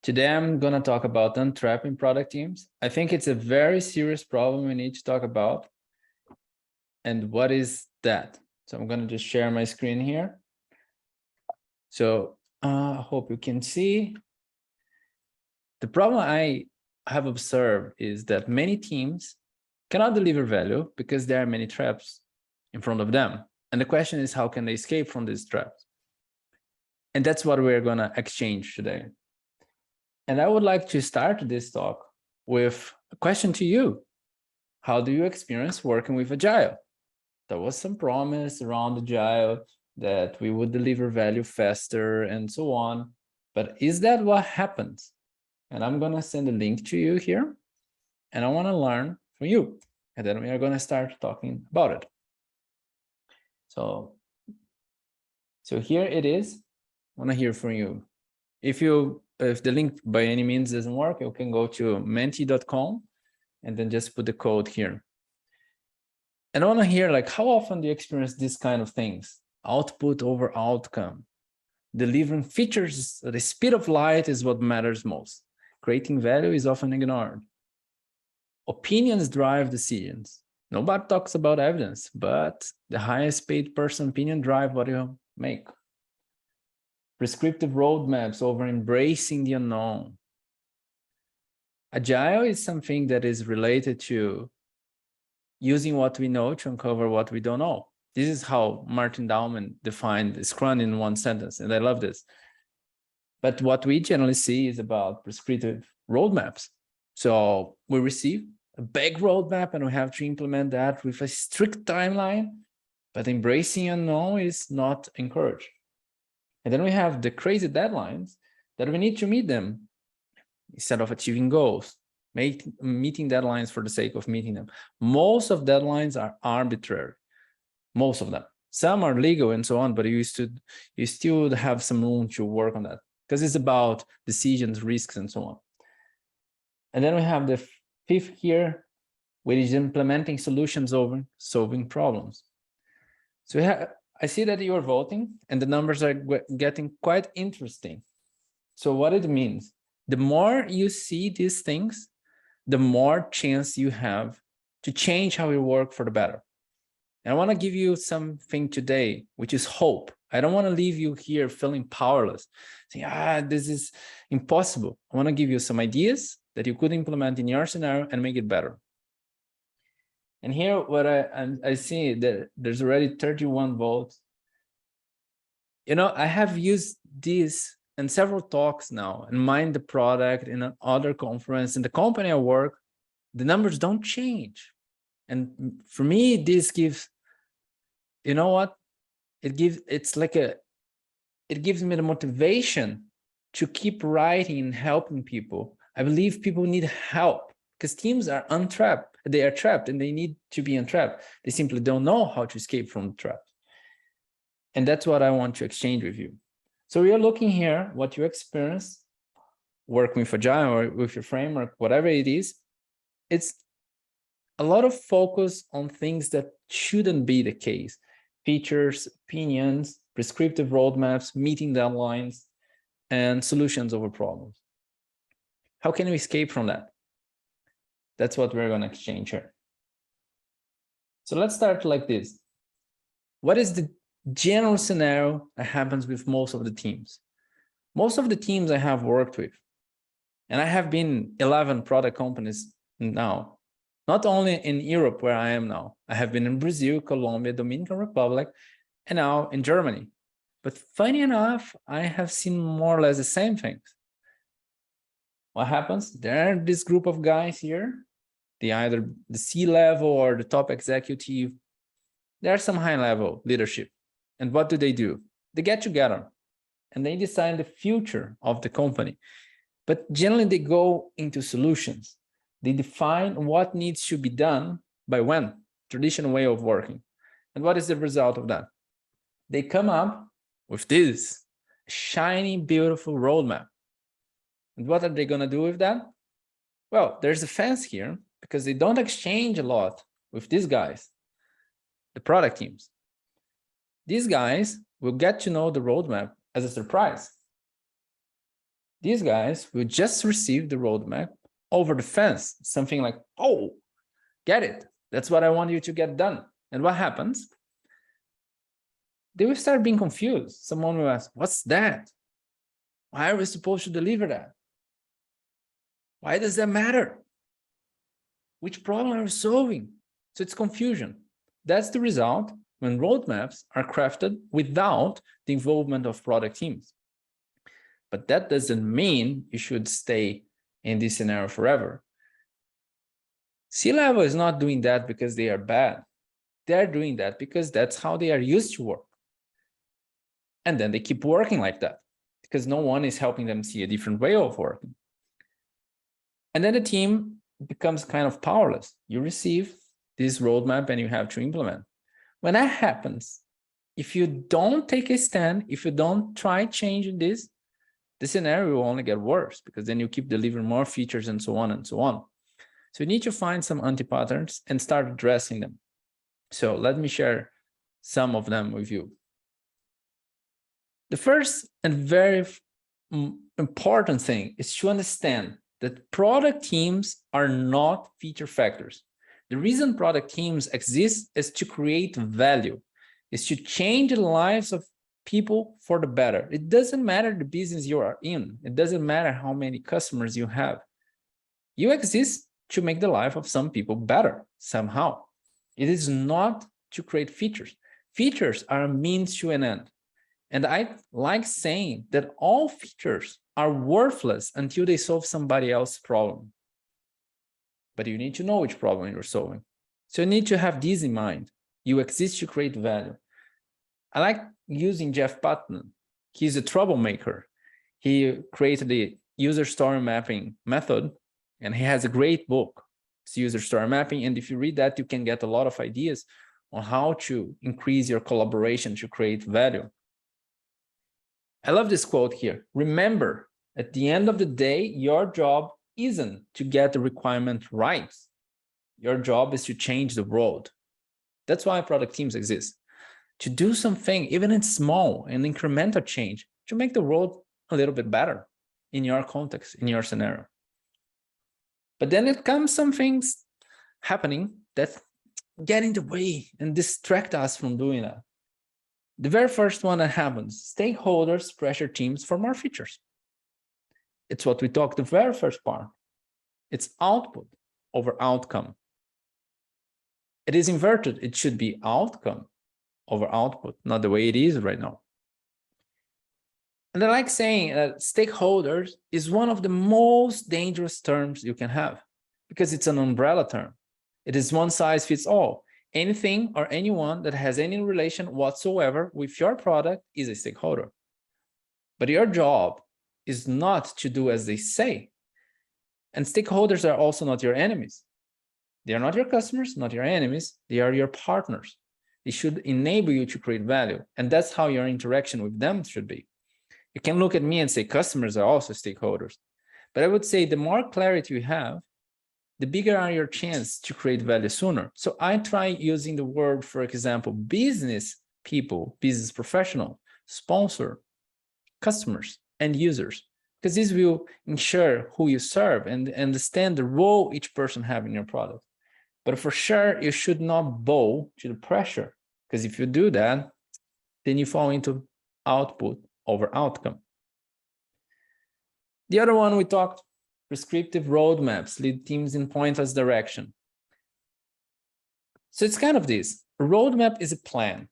Today, I'm going to talk about untrapping product teams. I think it's a very serious problem we need to talk about. And what is that? So I'm going to just share my screen here. So I hope you can see. The problem I have observed is that many teams cannot deliver value because there are many traps in front of them. And the question is, how can they escape from these traps? And that's what we're going to exchange today. And I would like to start this talk with a question to you. How do you experience working with Agile? There was some promise around Agile that we would deliver value faster and so on. But is that what happens? And I'm going to send a link to you here. And I want to learn from you. And then we are going to start talking about it. So here it is. I want to hear from you. If the link by any means doesn't work, you can go to menti.com and then just put the code here. And I want to hear, like, how often do you experience this kind of things? Output over outcome. Delivering features at the speed of light is what matters most. Creating value is often ignored. Opinions drive decisions. Nobody talks about evidence, but the highest paid person opinion drive what you make. Prescriptive roadmaps over embracing the unknown. Agile is something that is related to using what we know to uncover what we don't know. This is how Martin Dauman defined Scrum in one sentence, and I love this. But what we generally see is about prescriptive roadmaps. So we receive a big roadmap and we have to implement that with a strict timeline, but embracing unknown is not encouraged. And then we have the crazy deadlines that we need to meet them instead of achieving goals, meeting deadlines for the sake of meeting them. Most of deadlines are arbitrary, most of them. Some are legal and so on, but you still have some room to work on that because it's about decisions, risks, and so on. And then we have the fifth here, which is implementing solutions over solving problems. So I see that you are voting and the numbers are getting quite interesting. So what it means, the more you see these things, the more chance you have to change how you work for the better. And I want to give you something today, which is hope. I don't want to leave you here feeling powerless, saying, this is impossible. I want to give you some ideas that you could implement in your scenario and make it better. And here, what I see that there's already 31 votes. You know, I have used this in several talks now and mind the product in another conference. In the company I work, the numbers don't change. And for me, this gives, you know what? It gives me the motivation to keep writing and helping people. I believe people need help because teams are untrapped. They are trapped and they need to be untrapped. They simply don't know how to escape from the trap. And that's what I want to exchange with you. So we are looking here what you experience working with Agile or with your framework, whatever it is. It's a lot of focus on things that shouldn't be the case. Features, opinions, prescriptive roadmaps, meeting deadlines, and solutions over problems. How can we escape from that? That's what we're going to exchange here. So let's start like this. What is the general scenario that happens with most of the teams? Most of the teams I have worked with, and I have been 11 product companies now, not only in Europe where I am now. I have been in Brazil, Colombia, Dominican Republic, and now in Germany. But funny enough, I have seen more or less the same things. What happens? There are this group of guys here, either the C-level or the top executive. There's some high-level leadership. And what do? They get together and they decide the future of the company. But generally, they go into solutions. They define what needs to be done by when, traditional way of working. And what is the result of that? They come up with this shiny, beautiful roadmap. And what are they going to do with that? Well, there's a fence here because they don't exchange a lot with these guys, the product teams. These guys will get to know the roadmap as a surprise. These guys will just receive the roadmap over the fence, something like, oh, get it. That's what I want you to get done. And what happens? They will start being confused. Someone will ask, what's that? Why are we supposed to deliver that? Why does that matter? Which problem are we solving? So it's confusion. That's the result when roadmaps are crafted without the involvement of product teams. But that doesn't mean you should stay in this scenario forever. C-level is not doing that because they are bad. They're doing that because that's how they are used to work. And then they keep working like that because no one is helping them see a different way of working. And then the team becomes kind of powerless. You receive this roadmap and you have to implement. When that happens, if you don't take a stand, if you don't try changing this, the scenario will only get worse because then you keep delivering more features and so on and so on. So you need to find some anti-patterns and start addressing them. So let me share some of them with you. The first and very important thing is to understand that product teams are not feature factors. The reason product teams exist is to create value, is to change the lives of people for the better. It doesn't matter the business you are in. It doesn't matter how many customers you have. You exist to make the life of some people better somehow. It is not to create features. Features are a means to an end. And I like saying that all features are worthless until they solve somebody else's problem. But you need to know which problem you're solving. So you need to have this in mind. You exist to create value. I like using Jeff Putnam. He's a troublemaker. He created the user story mapping method, and he has a great book. It's user story mapping. And if you read that, you can get a lot of ideas on how to increase your collaboration to create value. I love this quote here. Remember, at the end of the day, your job isn't to get the requirement right. Your job is to change the world. That's why product teams exist. To do something, even in small and incremental change, to make the world a little bit better in your context, in your scenario. But then it comes some things happening that get in the way and distract us from doing that. The very first one that happens, stakeholders pressure teams for more features. It's what we talked the very first part. It's output over outcome. It is inverted. It should be outcome over output, not the way it is right now. And I like saying that stakeholders is one of the most dangerous terms you can have because it's an umbrella term. It is one size fits all. Anything or anyone that has any relation whatsoever with your product is a stakeholder. But your job is not to do as they say. And stakeholders are also not your enemies. They are not your customers, not your enemies. They are your partners. They should enable you to create value. And that's how your interaction with them should be. You can look at me and say customers are also stakeholders. But I would say the more clarity you have, the bigger are your chance to create value sooner. So I try using the word, for example, business people, business professional, sponsor, customers, and users, because this will ensure who you serve and understand the role each person has in your product. But for sure, you should not bow to the pressure, because if you do that, then you fall into output over outcome. The other one we talked, prescriptive roadmaps lead teams in pointless direction. So it's kind of this. A roadmap is a plan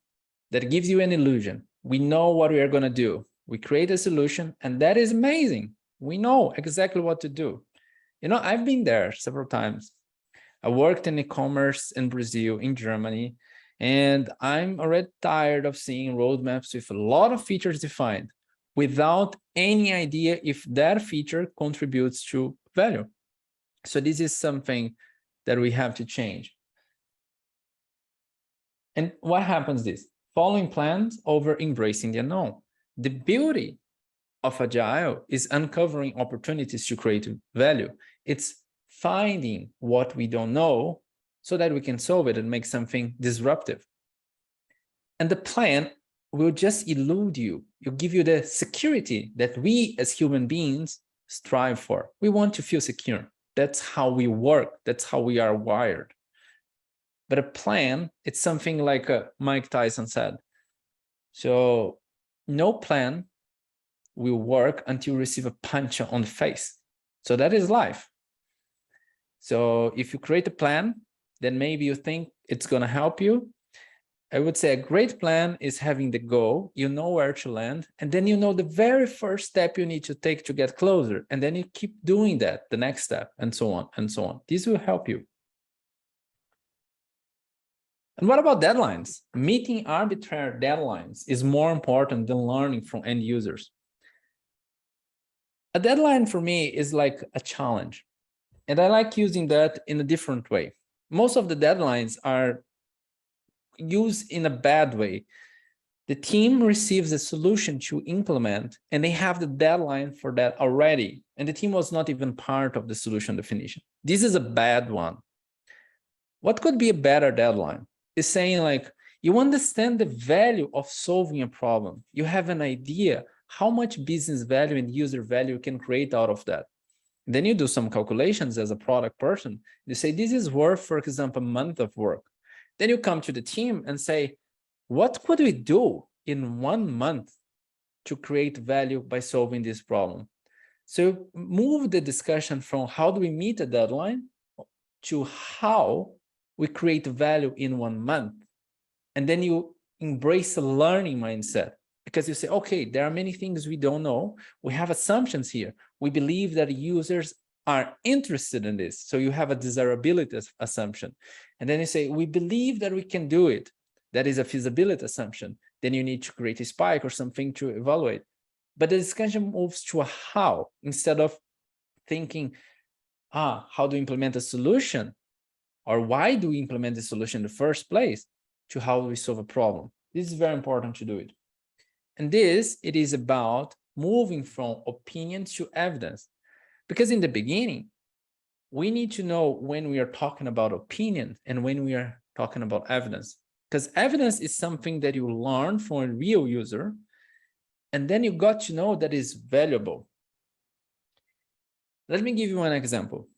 that gives you an illusion. We know what we are going to do. We create a solution, and that is amazing. We know exactly what to do. You know, I've been there several times. I worked in e-commerce in Brazil, in Germany, and I'm already tired of seeing roadmaps with a lot of features defined without any idea if that feature contributes to value. So this is something that we have to change. And what happens is following plans over embracing the unknown. The beauty of Agile is uncovering opportunities to create value. It's finding what we don't know so that we can solve it and make something disruptive. And the plan will just elude you. It'll give you the security that we as human beings strive for. We want to feel secure. That's how we work. That's how we are wired. But a plan, it's something like Mike Tyson said. So no plan will work until you receive a punch on the face. So that is life. So if you create a plan, then maybe you think it's going to help you. I would say a great plan is having the goal, you know where to land, and then you know the very first step you need to take to get closer. And then you keep doing that, the next step, and so on and so on. This will help you. And what about deadlines? Meeting arbitrary deadlines is more important than learning from end users. A deadline for me is like a challenge. And I like using that in a different way. Most of the deadlines are used in a bad way. The team receives a solution to implement, and they have the deadline for that already. And the team was not even part of the solution definition. This is a bad one. What could be a better deadline? Is saying like, you understand the value of solving a problem. You have an idea how much business value and user value you can create out of that. And then you do some calculations as a product person. You say, this is worth, for example, a month of work. Then you come to the team and say, what could we do in 1 month to create value by solving this problem? So move the discussion from how do we meet a deadline to how we create value in 1 month. And then you embrace a learning mindset, because you say, okay, there are many things we don't know. We have assumptions here. We believe that users are interested in this. So you have a desirability assumption. And then you say, we believe that we can do it. That is a feasibility assumption. Then you need to create a spike or something to evaluate. But the discussion moves to a how, instead of thinking, how do we implement a solution? Or why do we implement the solution in the first place? To how we solve a problem. This is very important to do it. And it is about moving from opinions to evidence. Because in the beginning, we need to know when we are talking about opinion and when we are talking about evidence. Because evidence is something that you learn from a real user, and then you got to know that is valuable. Let me give you an example.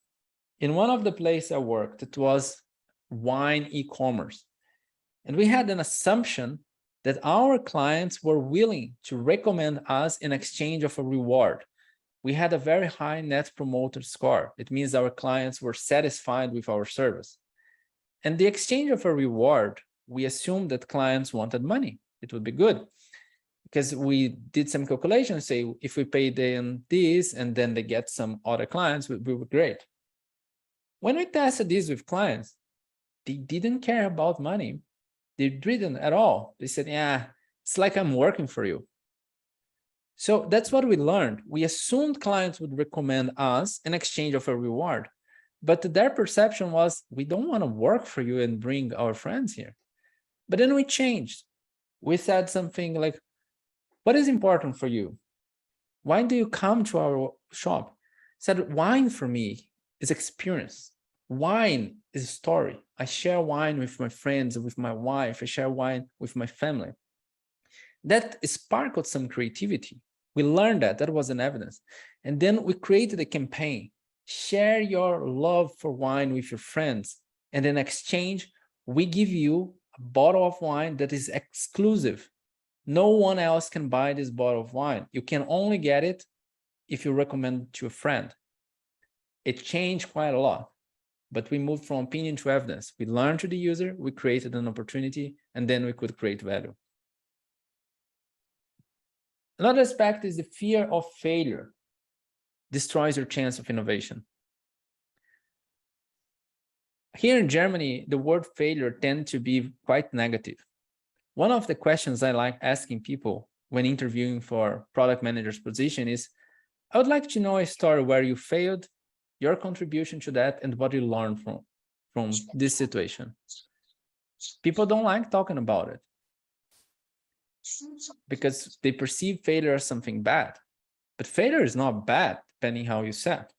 In one of the places I worked, it was wine e-commerce. And we had an assumption that our clients were willing to recommend us in exchange of a reward. We had a very high net promoter score. It means our clients were satisfied with our service. And the exchange of a reward, we assumed that clients wanted money. It would be good, because we did some calculations, say if we pay them this and then they get some other clients, we were great. When we tested this with clients, they didn't care about money. They didn't at all. They said, yeah, it's like I'm working for you. So that's what we learned. We assumed clients would recommend us in exchange of a reward. But their perception was, we don't want to work for you and bring our friends here. But then we changed. We said something like, what is important for you? Why do you come to our shop? Said, wine for me is experience. Wine is a story. I share wine with my friends, with my wife. I share wine with my family. That sparkled some creativity. We learned that. That was an evidence. And then we created a campaign. Share your love for wine with your friends. And in exchange, we give you a bottle of wine that is exclusive. No one else can buy this bottle of wine. You can only get it if you recommend it to a friend. It changed quite a lot. But we moved from opinion to evidence. We learned to the user, we created an opportunity, and then we could create value. Another aspect is the fear of failure destroys your chance of innovation. Here in Germany, the word failure tends to be quite negative. One of the questions I like asking people when interviewing for product manager's position is, I would like to know a story where you failed, your contribution to that, and what you learned from this situation. People don't like talking about it because they perceive failure as something bad. But failure is not bad, depending how you set.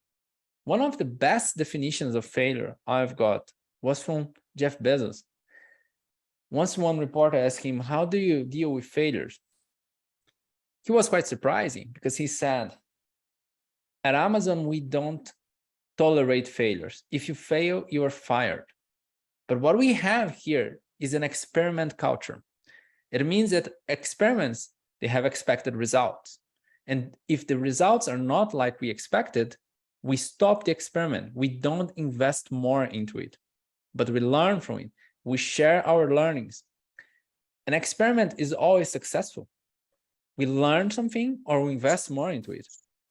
One of the best definitions of failure I've got was from Jeff Bezos. Once one reporter asked him, how do you deal with failures? He was quite surprising because he said, At Amazon, we don't tolerate failures. If you fail, you are fired. But what we have here is an experiment culture. It means that experiments, they have expected results. And if the results are not like we expected, we stop the experiment. We don't invest more into it, but we learn from it. We share our learnings. An experiment is always successful. We learn something or we invest more into it.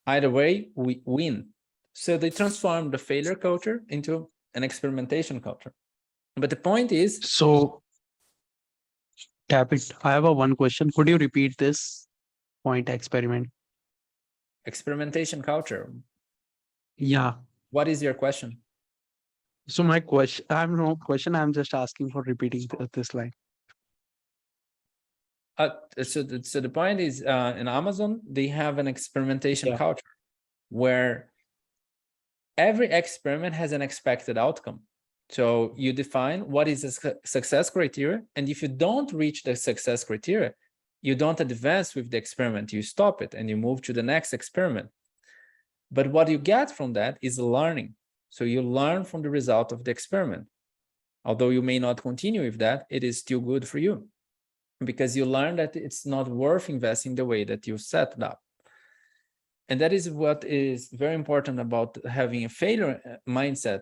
Either way, we win. So they transform the failure culture into an experimentation culture. But the point is, So, Capit, I have a one question. Could you repeat this point experiment? experimentation culture. Yeah. What is your question? So my question, I have no question. I'm just asking for repeating this line. So the point is, in Amazon, they have an experimentation Yeah. culture where every experiment has an expected outcome. So you define what is the success criteria, and if you don't reach the success criteria, you don't advance with the experiment, you stop it and you move to the next experiment. But what you get from that is learning. So you learn from the result of the experiment. Although you may not continue with that, it is still good for you because you learn that it's not worth investing the way that you set it up. And that is what is very important about having a failure mindset,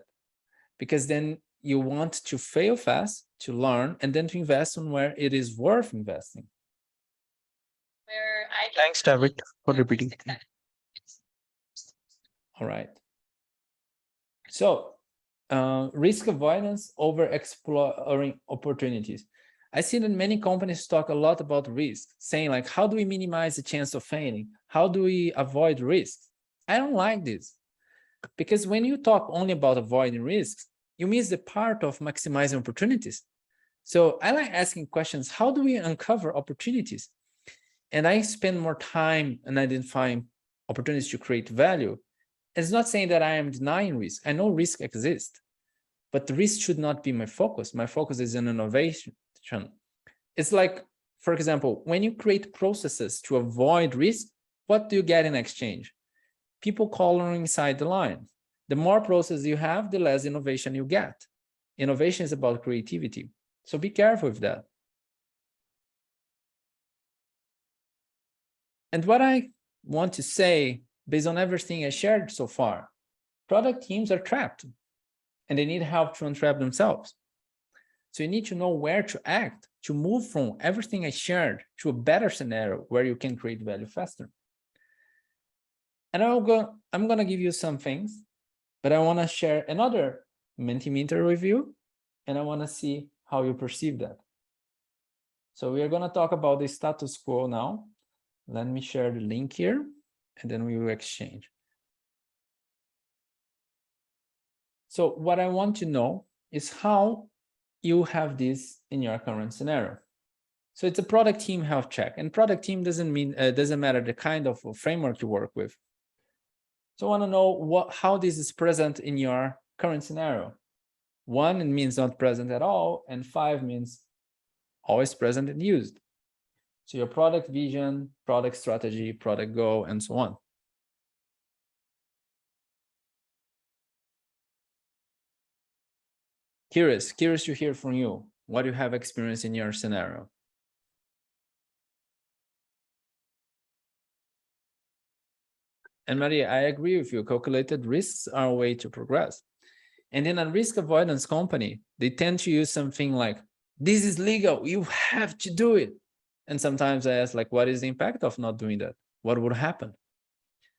because then you want to fail fast, to learn, and then to invest on where it is worth investing. Thanks, David, for repeating. All right. So risk avoidance over exploring opportunities. I see that many companies talk a lot about risk, saying like, how do we minimize the chance of failing? How do we avoid risks? I don't like this, because when you talk only about avoiding risks, you miss the part of maximizing opportunities. So I like asking questions, how do we uncover opportunities? And I spend more time in identifying opportunities to create value. It's not saying that I am denying risk. I know risk exists, but the risk should not be my focus. My focus is in innovation. It's like, for example, when you create processes to avoid risk, what do you get in exchange? People coloring inside the line. The more process you have, the less innovation you get. Innovation is about creativity. So be careful with that. And what I want to say, based on everything I shared so far, product teams are trapped and they need help to untrap themselves. So you need to know where to act to move from everything I shared to a better scenario where you can create value faster. And I'm going to give you some things, but I want to share another Mentimeter with you, and I want to see how you perceive that. So we are going to talk about the status quo now. Let me share the link here, and then we will exchange. So what I want to know is how you have this in your current scenario. So it's a product team health check, and product team doesn't matter the kind of framework you work with. So I want to know how this is present in your current scenario. 1, it means not present at all, and 5 means always present and used. So your product vision, product strategy, product goal, and so on. Curious to hear from you what you have experienced in your scenario. And Maria, I agree with you. Calculated risks are a way to progress. And in a risk avoidance company, they tend to use something like, this is legal, you have to do it. And sometimes I ask, like, what is the impact of not doing that? What would happen?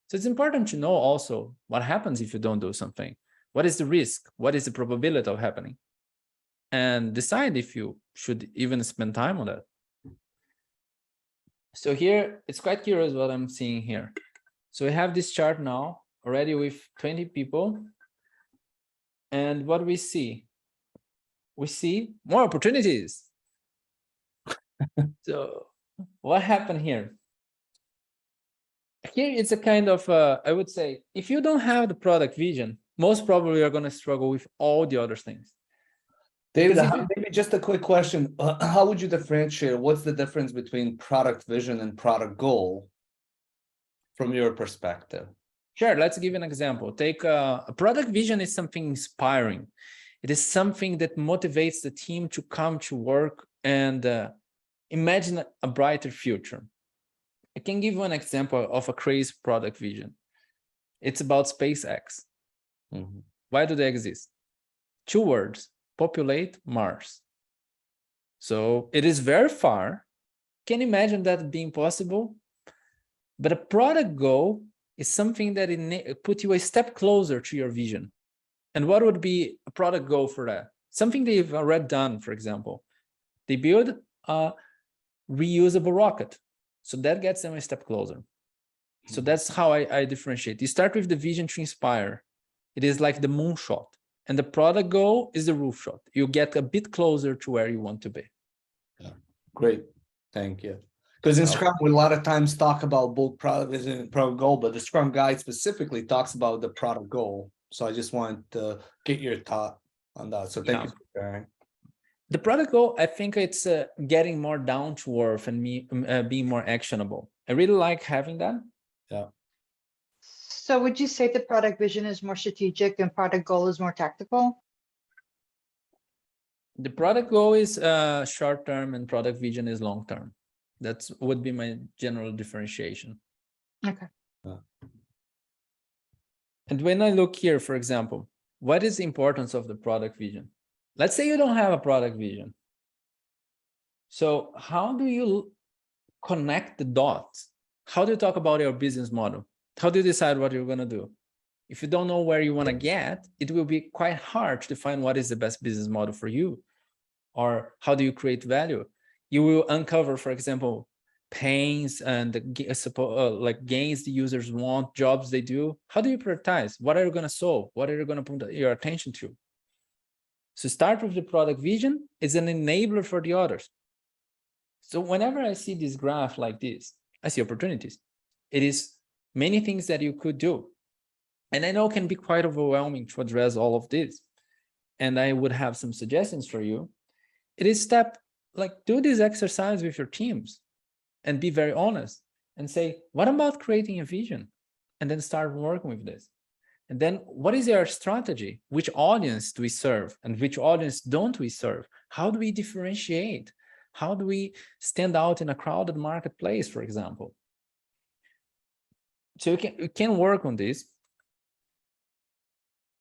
So it's important to know also what happens if you don't do something. What is the risk? What is the probability of happening? And decide if you should even spend time on that. So here, it's quite curious what I'm seeing here. So we have this chart now already with 20 people. And what we see more opportunities. So what happened here? Here it's a kind of, I would say, if you don't have the product vision, most probably you're going to struggle with all the other things. David, maybe just a quick question. How would you differentiate? What's the difference between product vision and product goal from your perspective? Sure, let's give an example. Take a product vision is something inspiring. It is something that motivates the team to come to work and imagine a brighter future. I can give you an example of a crazy product vision. It's about SpaceX. Mhm. Why do they exist? 2 words, populate Mars. So it is very far. Can imagine that being possible? But a product goal is something that put you a step closer to your vision. And what would be a product goal for that? Something they've already done, for example. They build a reusable rocket. So that gets them a step closer. So that's how I differentiate. You start with the vision to inspire. It is like the moonshot. And the product goal is the roof shot. You get a bit closer to where you want to be. Yeah. Great. Thank you. Because in Scrum, we a lot of times talk about both product vision and product goal, but the Scrum guide specifically talks about the product goal. So I just want to get your thought on that. So thank you for sharing. The product goal, I think it's getting more down to earth and being more actionable. I really like having that. Yeah. So would you say the product vision is more strategic and product goal is more tactical? The product goal is short term and product vision is long term. That's would be my general differentiation. Okay. And when I look here, for example, what is the importance of the product vision? Let's say you don't have a product vision. So how do you connect the dots? How do you talk about your business model? How do you decide what you're going to do? If you don't know where you want to get, it will be quite hard to define what is the best business model for you. Or how do you create value? You will uncover, for example, pains and like gains the users want, jobs they do. How do you prioritize? What are you going to solve? What are you going to put your attention to? So start with the product vision is an enabler for the others. So whenever I see this graph like this, I see opportunities. It is many things that you could do. And I know it can be quite overwhelming to address all of this. And I would have some suggestions for you. It is do this exercise with your teams and be very honest and say, what about creating a vision? And then start working with this. And then what is your strategy? Which audience do we serve and which audience don't we serve? How do we differentiate? How do we stand out in a crowded marketplace, for example? So you can work on this.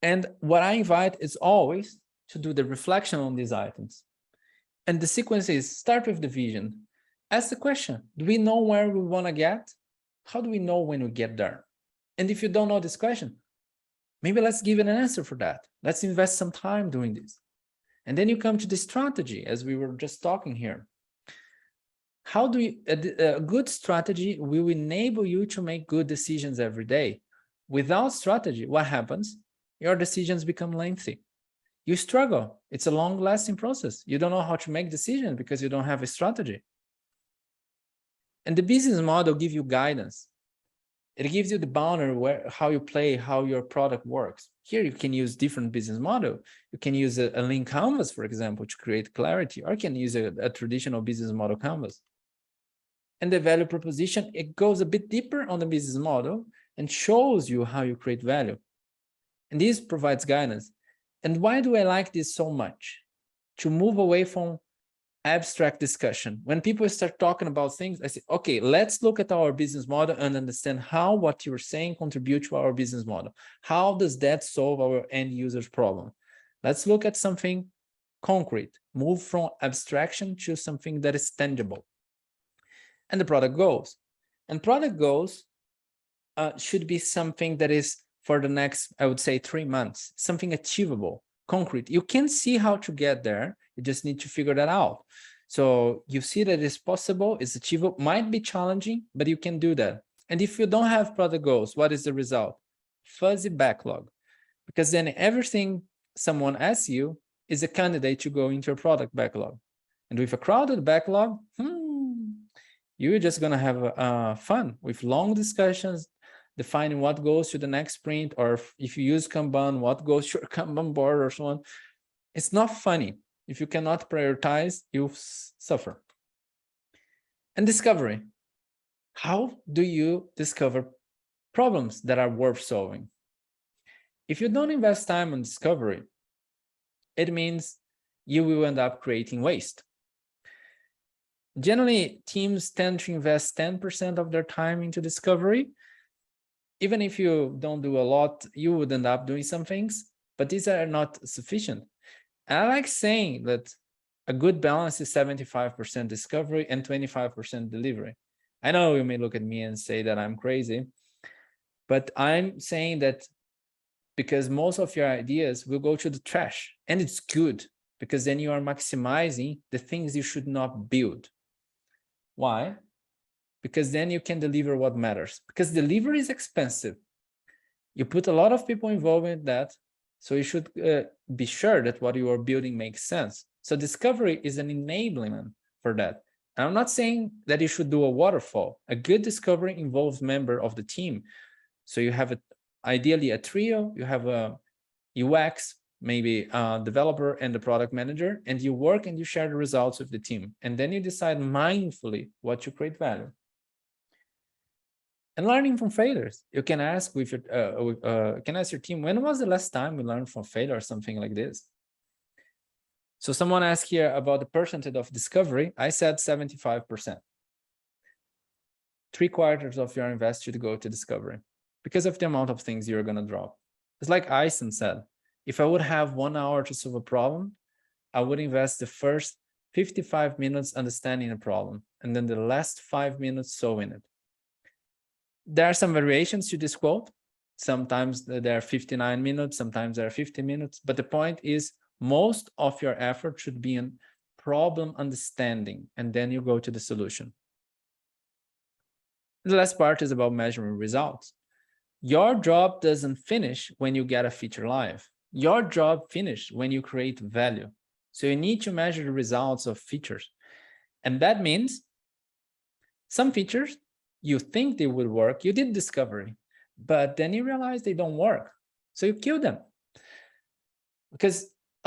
And what I invite is always to do the reflection on these items. And the sequence is start with the vision. Ask the question, do we know where we want to get? How do we know when we get there? And if you don't know this question, maybe let's give it an answer for that. Let's invest some time doing this. And then you come to the strategy, as we were just talking here. How do you, a good strategy will enable you to make good decisions every day. Without strategy, what happens? Your decisions become lengthy. You struggle. It's a long-lasting process. You don't know how to make decisions because you don't have a strategy. And the business model gives you guidance. It gives you the boundary how you play, how your product works. Here you can use different business model. You can use a lean canvas, for example, to create clarity, or you can use a traditional business model canvas. And the value proposition, it goes a bit deeper on the business model and shows you how you create value. And this provides guidance. And why do I like this so much? To move away from abstract discussion. When people start talking about things, I say, okay, let's look at our business model and understand how what you're saying contributes to our business model. How does that solve our end user's problem? Let's look at something concrete, move from abstraction to something that is tangible. And the product goals. And product goals should be something that is for the next, I would say, 3 months, something achievable, concrete. You can see how to get there. You just need to figure that out. So you see that it's possible, it's achievable, might be challenging, but you can do that. And if you don't have product goals, what is the result? Fuzzy backlog. Because then everything someone asks you is a candidate to go into a product backlog. And with a crowded backlog, you're just going to have fun with long discussions, defining what goes to the next sprint, or if you use Kanban, what goes to your Kanban board or so on. It's not funny. If you cannot prioritize, you suffer. And discovery. How do you discover problems that are worth solving. If you don't invest time on discovery, it means you will end up creating waste. Generally, teams tend to invest 10% of their time into discovery. Even if you don't do a lot, you would end up doing some things, but these are not sufficient. And I like saying that a good balance is 75% discovery and 25% delivery. I know you may look at me and say that I'm crazy, but I'm saying that because most of your ideas will go to the trash, and it's good because then you are maximizing the things you should not build. Why? Because then you can deliver what matters, because delivery is expensive. You put a lot of people involved in that, so you should be sure that what you are building makes sense. So discovery is an enablement for that. And I'm not saying that you should do a waterfall. A good discovery involves member of the team. So you have ideally a trio, you have a UX, maybe a developer and the product manager, and you work and you share the results with the team. And then you decide mindfully what to create value. And learning from failures. You can ask with your can ask your team, when was the last time we learned from failure or something like this? So someone asked here about the percentage of discovery. I said 75%. 3/4 of your invest should go to discovery because of the amount of things you're going to drop. It's like Eisen said, if I would have 1 hour to solve a problem, I would invest the first 55 minutes understanding the problem and then the last 5 minutes solving it. There are some variations to this quote. Sometimes there are 59 minutes, sometimes there are 50 minutes. But the point is, most of your effort should be in problem understanding, and then you go to the solution. The last part is about measuring results. Your job doesn't finish when you get a feature live. Your job finishes when you create value. So you need to measure the results of features. And that means some features, you think they will work, you did discovery, but then you realize they don't work. So you kill them. Because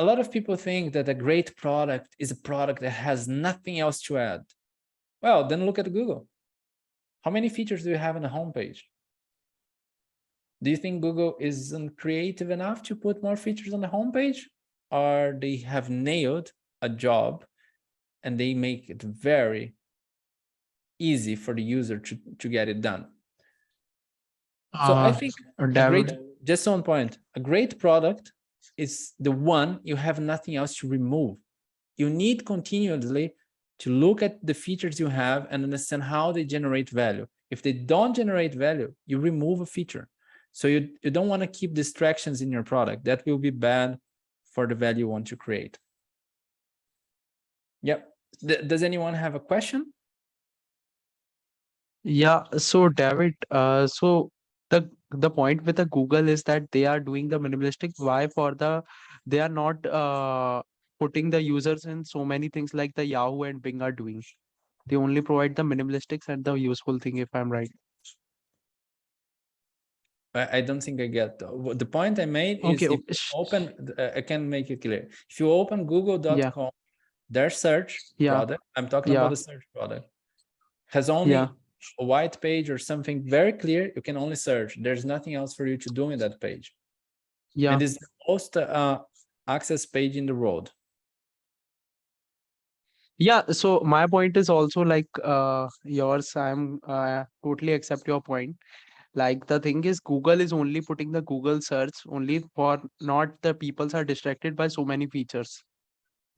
a lot of people think that a great product is a product that has nothing else to add. Well, then look at Google. How many features do you have on the homepage? Do you think Google isn't creative enough to put more features on the homepage? Or they have nailed a job and they make it very easy for the user to get it done? So I think just on point, a great product is the one you have nothing else to remove. You need continuously to look at the features you have and understand how they generate value. If they don't generate value, you remove a feature. So you don't want to keep distractions in your product. That will be bad for the value you want to create. Yep. Does anyone have a question? Yeah, so David, so the point with the Google is that they are doing the minimalistic. Why they are not putting the users in so many things like the Yahoo and Bing are doing. They only provide the minimalistics and the useful thing, if I'm right. I don't think I get the point I made is Okay, if you open, I can make it clear. If you open google.com, their search product, I'm talking about the search product, has only a white page or something very clear. You can only search. There's nothing else for you to do in that page. And it's the most access page in the world. Yeah, so my point is also like yours. I'm totally accept your point. Like the thing is, Google is only putting the Google search only for not the peoples are distracted by so many features.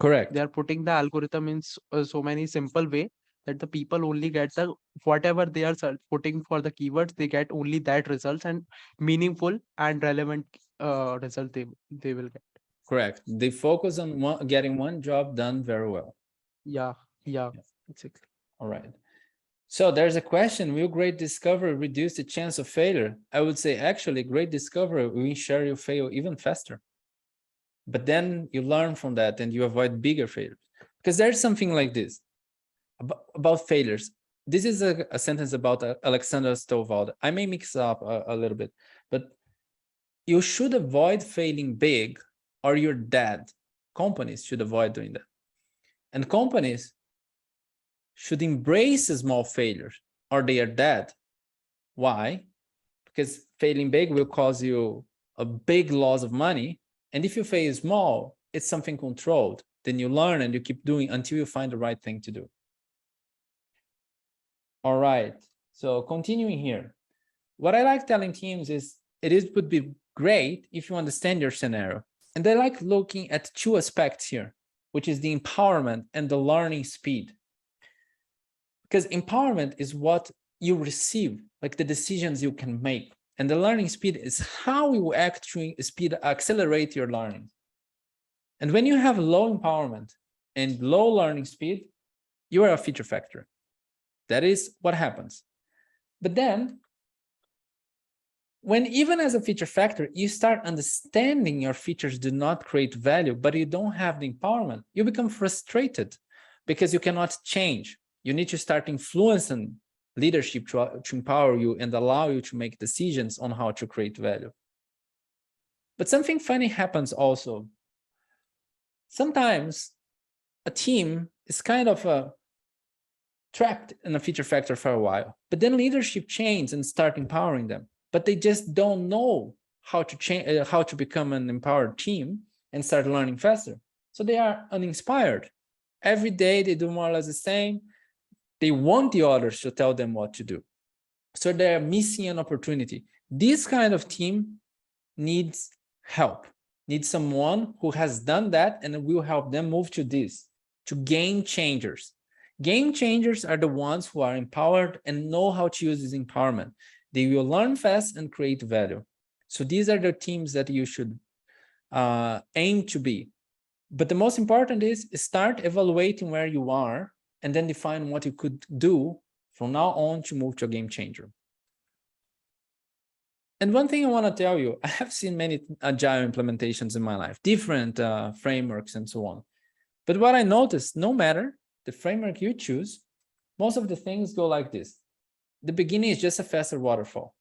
Correct. They are putting the algorithm in so many simple way that the people only get the whatever they are putting for the keywords, they get only that results and meaningful and relevant result they will get. Correct. They focus on getting one job done very well. Yeah, exactly. All right. So there's a question, will great discovery reduce the chance of failure? I would say actually great discovery will ensure you fail even faster. But then you learn from that and you avoid bigger failures. Because there's something like this about failures. This is a sentence about Alexander Stovall. I may mix up a little bit, but you should avoid failing big or you're dead. Companies should avoid doing that. And companies should embrace small failures or they are dead. Why? because failing big will cause you a big loss of money. And if you fail small, it's something controlled. Then you learn and you keep doing until you find the right thing to do. All right, so continuing here. What I like telling teams is would be great if you understand your scenario. And I like looking at two aspects here, which is the empowerment and the learning speed. Because empowerment is what you receive, like the decisions you can make. And the learning speed is how you actually accelerate your learning. And when you have low empowerment and low learning speed, you are a feature factory. That is what happens. But then, when even as a feature factor, you start understanding your features do not create value, but you don't have the empowerment, you become frustrated because you cannot change. You need to start influencing leadership to empower you and allow you to make decisions on how to create value. But something funny happens also. Sometimes a team is kind of trapped in a feature factor for a while, but then leadership changes and start empowering them. But they just don't know how to change, how to become an empowered team and start learning faster. So they are uninspired. Every day they do more or less the same. They want the others to tell them what to do. So they're missing an opportunity. This kind of team needs help, needs someone who has done that and will help them move to this, to game changers. Game changers are the ones who are empowered and know how to use this empowerment. They will learn fast and create value. So these are the teams that you should aim to be. But the most important is start evaluating where you are and then define what you could do from now on to move to a game changer. And one thing I want to tell you, I have seen many agile implementations in my life, different frameworks and so on. But what I noticed, no matter the framework you choose, most of the things go like this. The beginning is just a faster waterfall.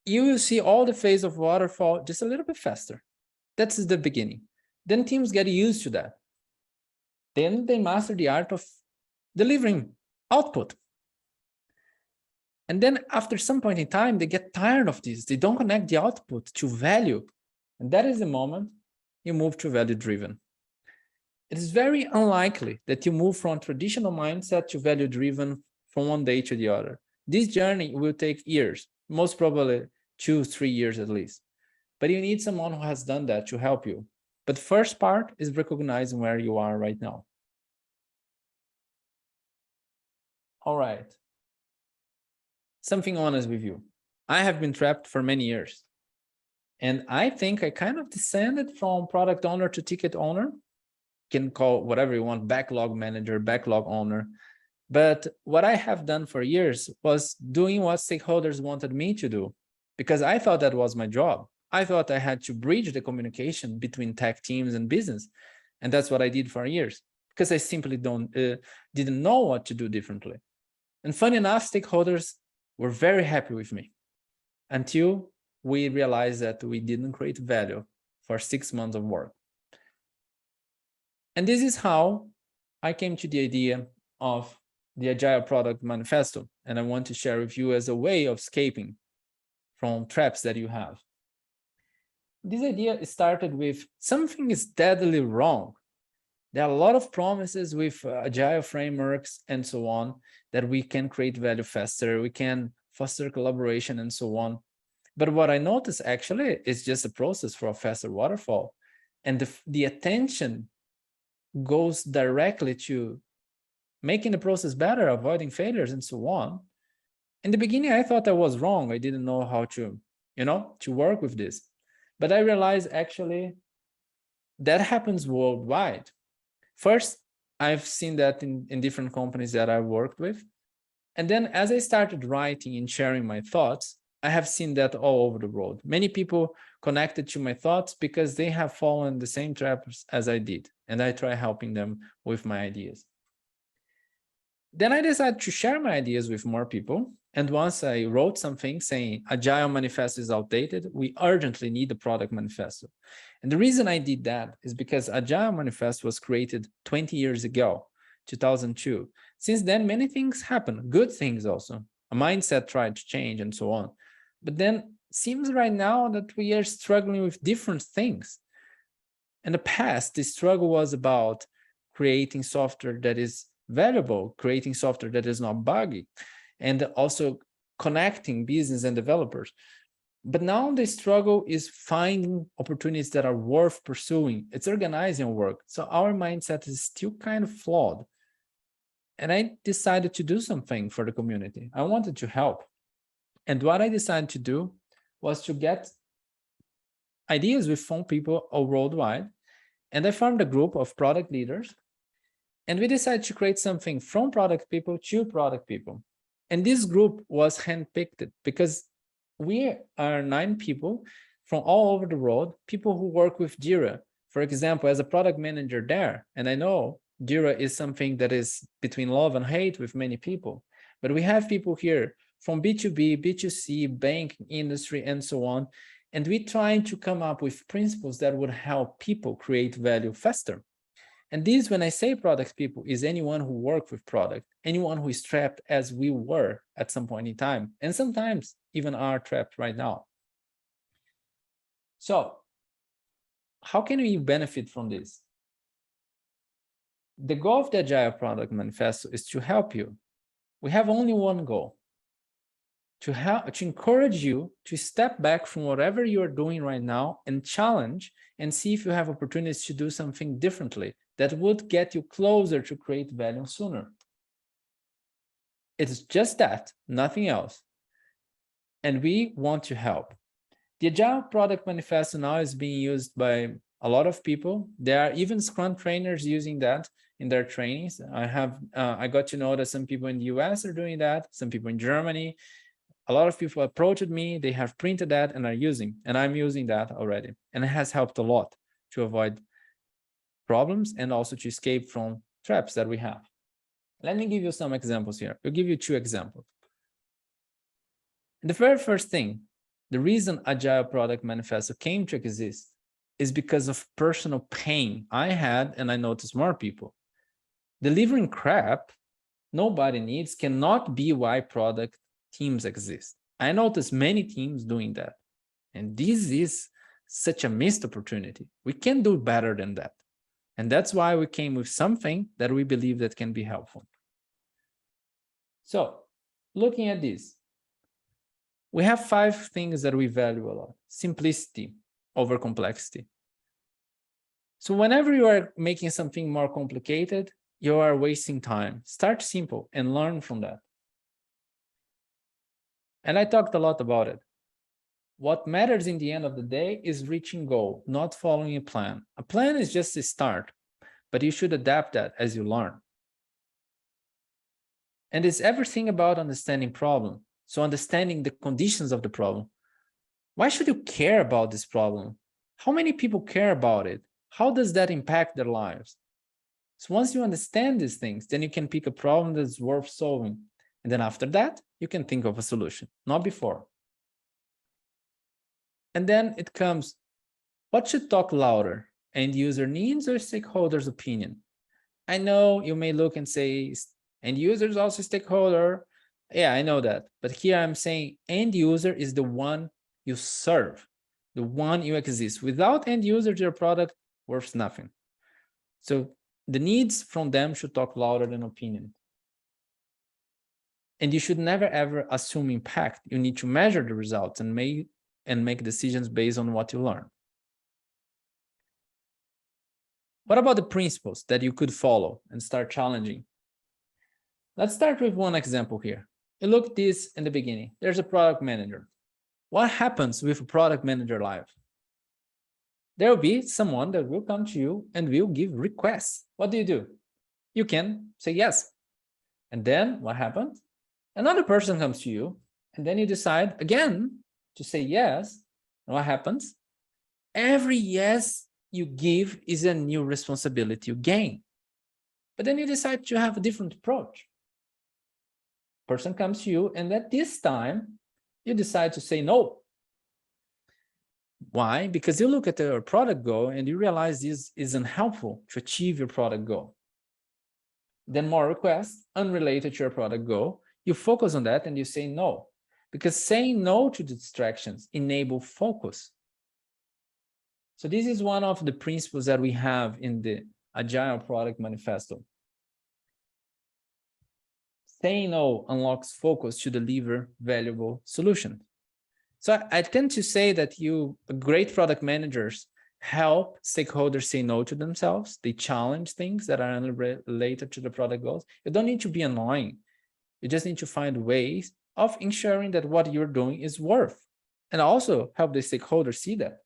You will see all the phase of waterfall just a little bit faster. That's the beginning. Then teams get used to that. Then they master the art of delivering output. And then after some point in time, they get tired of this. They don't connect the output to value. And that is the moment you move to value-driven. It is very unlikely that you move from traditional mindset to value-driven from one day to the other. This journey will take years, most probably 2-3 years at least. But you need someone who has done that to help you. But first part is recognizing where you are right now. All right. Something honest with you. I have been trapped for many years. And I think I kind of descended from product owner to ticket owner. You can call whatever you want, backlog manager, backlog owner. But what I have done for years was doing what stakeholders wanted me to do, because I thought that was my job. I thought I had to bridge the communication between tech teams and business. And that's what I did for years, because I simply didn't know what to do differently. And funny enough, stakeholders were very happy with me until we realized that we didn't create value for 6 months of work. And this is how I came to the idea of the Agile Product Manifesto. And I want to share with you as a way of escaping from traps that you have. This idea started with something is deadly wrong. There are a lot of promises with Agile frameworks and so on that we can create value faster, we can foster collaboration and so on. But what I noticed actually is just a process for a faster waterfall. And the attention goes directly to making the process better, avoiding failures and so on. In the beginning, I thought I was wrong. I didn't know how to, to work with this. But I realized actually that happens worldwide. First, I've seen that in different companies that I worked with. And then as I started writing and sharing my thoughts, I have seen that all over the world. Many people connected to my thoughts because they have fallen the same traps as I did. And I try helping them with my ideas. Then I decided to share my ideas with more people. And once I wrote something saying Agile Manifesto is outdated, we urgently need a product manifesto. And the reason I did that is because Agile Manifesto was created 20 years ago, 2002. Since then, many things happened, good things also. A mindset tried to change and so on. But then seems right now that we are struggling with different things. In the past, the struggle was about creating software that is valuable, creating software that is not buggy, and also connecting business and developers. But now the struggle is finding opportunities that are worth pursuing. It's organizing work. So our mindset is still kind of flawed. And I decided to do something for the community. I wanted to help. And what I decided to do was to get ideas with phone people all worldwide. And I formed a group of product leaders. And we decided to create something from product people to product people. And this group was handpicked because we are 9 people from all over the world, people who work with Jira. For example, as a product manager there, and I know Jira is something that is between love and hate with many people, but we have people here from B2B, B2C, bank, industry, and so on. And we're trying to come up with principles that would help people create value faster. And this, when I say product people, is anyone who works with product, anyone who is trapped as we were at some point in time, and sometimes even are trapped right now. So how can we benefit from this? The goal of the Agile Product Manifesto is to help you. We have only one goal, to encourage you to step back from whatever you are doing right now and challenge and see if you have opportunities to do something differently that would get you closer to create value sooner. It's just that, nothing else. And we want to help. The Agile Product Manifesto now is being used by a lot of people. There are even Scrum trainers using that in their trainings. I got to know that some people in the US are doing that, some people in Germany. A lot of people approached me, they have printed that and are using, and I'm using that already. And it has helped a lot to avoid problems and also to escape from traps that we have. Let me give you some examples here. I'll give you 2 examples. The very first thing, the reason Agile Product Manifesto came to exist is because of personal pain I had, and I noticed more people. Delivering crap nobody needs cannot be why product teams exist. I noticed many teams doing that. And this is such a missed opportunity. We can do better than that. And that's why we came with something that we believe that can be helpful. So looking at this, we have 5 things that we value a lot. Simplicity over complexity. So whenever you are making something more complicated, you are wasting time. Start simple and learn from that. And I talked a lot about it. What matters in the end of the day is reaching goal, not following a plan. A plan is just a start, but you should adapt that as you learn. And it's everything about understanding problem. So understanding the conditions of the problem. Why should you care about this problem? How many people care about it? How does that impact their lives? So once you understand these things, then you can pick a problem that's worth solving. And then after that, you can think of a solution, not before. And then it comes, what should talk louder? End user needs or stakeholders' opinion? I know you may look and say, end user is also stakeholder. Yeah, I know that. But here I'm saying end user is the one you serve, the one you exist. Without end users, your product worth nothing. So the needs from them should talk louder than opinion. And you should never, ever assume impact. You need to measure the results and make decisions based on what you learn. What about the principles that you could follow and start challenging? Let's start with one example here. You look at this in the beginning. There's a product manager. What happens with a product manager live? There will be someone that will come to you and will give requests. What do? You can say yes. And then what happens? Another person comes to you, and then you decide again to say yes. And what happens? Every yes you give is a new responsibility you gain. But then you decide to have a different approach. Person comes to you, and at this time, you decide to say no. Why? Because you look at your product goal and you realize this isn't helpful to achieve your product goal. Then more requests unrelated to your product goal. You focus on that and you say no, because saying no to distractions enable focus. So this is one of the principles that we have in the Agile Product Manifesto. Saying no unlocks focus to deliver valuable solutions. So I tend to say that great product managers help stakeholders say no to themselves. They challenge things that are unrelated to the product goals. You don't need to be annoying. You just need to find ways of ensuring that what you're doing is worth, and also help the stakeholders see that.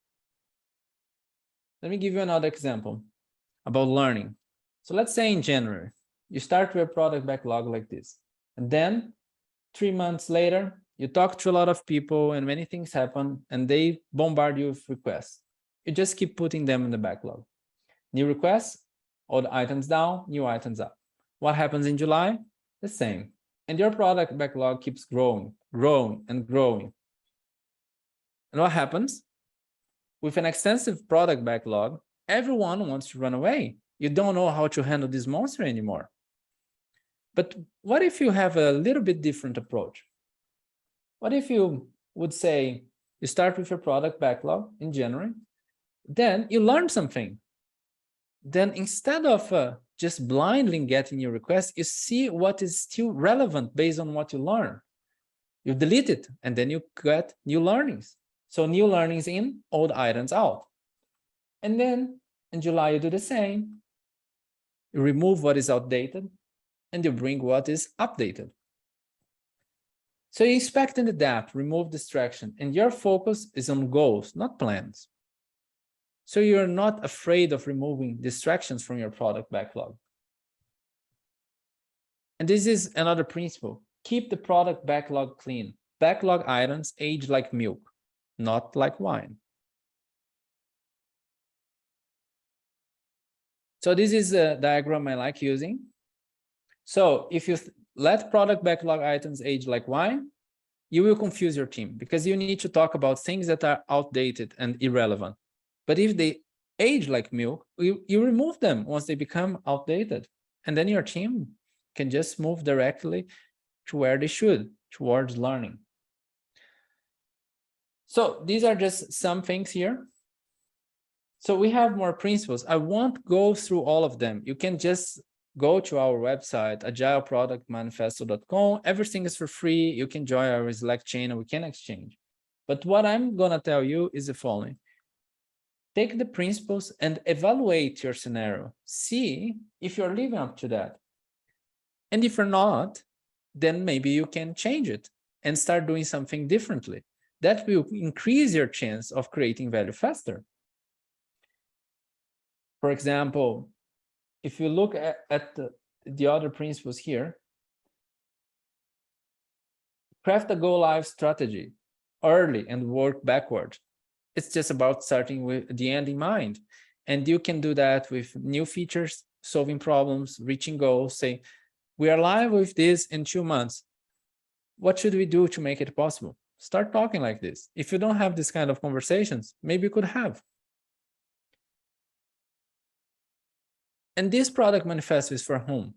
Let me give you another example about learning. So let's say in January, you start with a product backlog like this. And then 3 months later, you talk to a lot of people and many things happen and they bombard you with requests. You just keep putting them in the backlog. New requests, old items down, new items up. What happens in July? The same. And your product backlog keeps growing, growing, and growing. And what happens? With an extensive product backlog, everyone wants to run away. You don't know how to handle this monster anymore. But what if you have a little bit different approach? What if you would say, you start with your product backlog in January, then you learn something. Then instead of just blindly getting your request, you see what is still relevant based on what you learn. You delete it, and then you get new learnings. So new learnings in, old items out. And then in July, you do the same. You remove what is outdated, and you bring what is updated. So you inspect and adapt, remove distraction, and your focus is on goals, not plans. So you're not afraid of removing distractions from your product backlog. And this is another principle. Keep the product backlog clean. Backlog items age like milk, not like wine. So this is a diagram I like using. So if you let product backlog items age like wine, you will confuse your team because you need to talk about things that are outdated and irrelevant. But if they age like milk, you remove them once they become outdated. And then your team can just move directly to where they should, towards learning. So these are just some things here. So we have more principles. I won't go through all of them. You can just go to our website, agileproductmanifesto.com. Everything is for free. You can join our Slack channel. We can exchange. But what I'm going to tell you is the following. Take the principles and evaluate your scenario. See if you're living up to that. And if you're not, then maybe you can change it and start doing something differently. That will increase your chance of creating value faster. For example, if you look at the other principles here, craft a go-live strategy early and work backward. It's just about starting with the end in mind. And you can do that with new features, solving problems, reaching goals, say, we are live with this in 2 months. What should we do to make it possible? Start talking like this. If you don't have this kind of conversations, maybe you could have. And this product manifesto is for whom?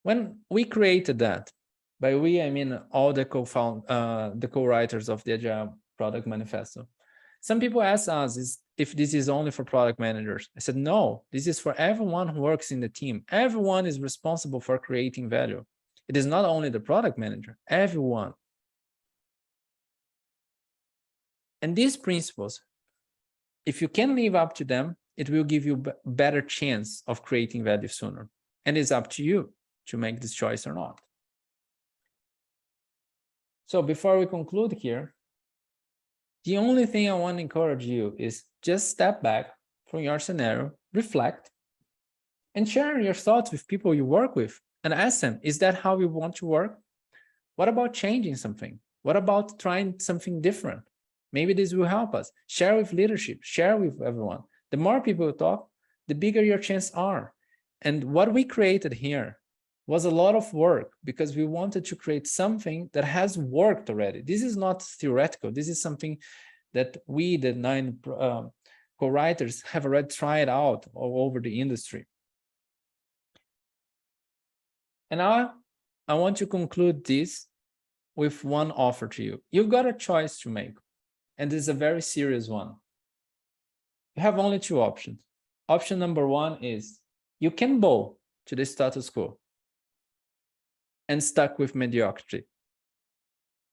When we created that, by we, I mean all the co-writers of the Agile Product Manifesto. Some people ask us if this is only for product managers. I said, no, this is for everyone who works in the team. Everyone is responsible for creating value. It is not only the product manager, everyone. And these principles, if you can live up to them, it will give you a better chance of creating value sooner. And it's up to you to make this choice or not. So before we conclude here, the only thing I want to encourage you is just step back from your scenario, reflect, and share your thoughts with people you work with and ask them, is that how you want to work? What about changing something? What about trying something different? Maybe this will help us. Share with leadership, share with everyone. The more people talk, the bigger your chances are. And what we created here was a lot of work because we wanted to create something that has worked already. This is not theoretical. This is something that we, the 9 co-writers, have already tried out all over the industry. And now I want to conclude this with one offer to you. You've got a choice to make, and this is a very serious one. You have only two options. Option number one is you can bow to the status quo and stuck with mediocrity.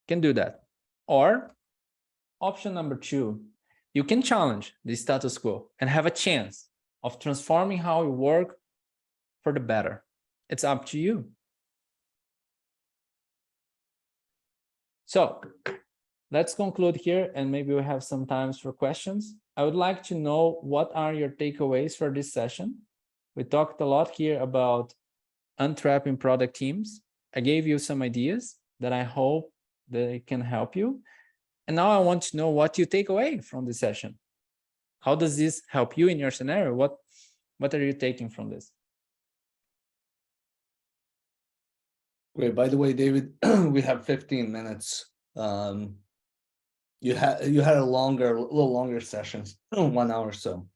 Can do that. Or option number two, you can challenge the status quo and have a chance of transforming how you work for the better. It's up to you. So let's conclude here, and maybe we have some time for questions. I would like to know, what are your takeaways for this session? We talked a lot here about untrapping product teams. I gave you some ideas that I hope they can help you. And now I want to know what you take away from this session. How does this help you in your scenario? What are you taking from this? Great. By the way, David, we have 15 minutes. You had a little longer sessions, 1 hour or so.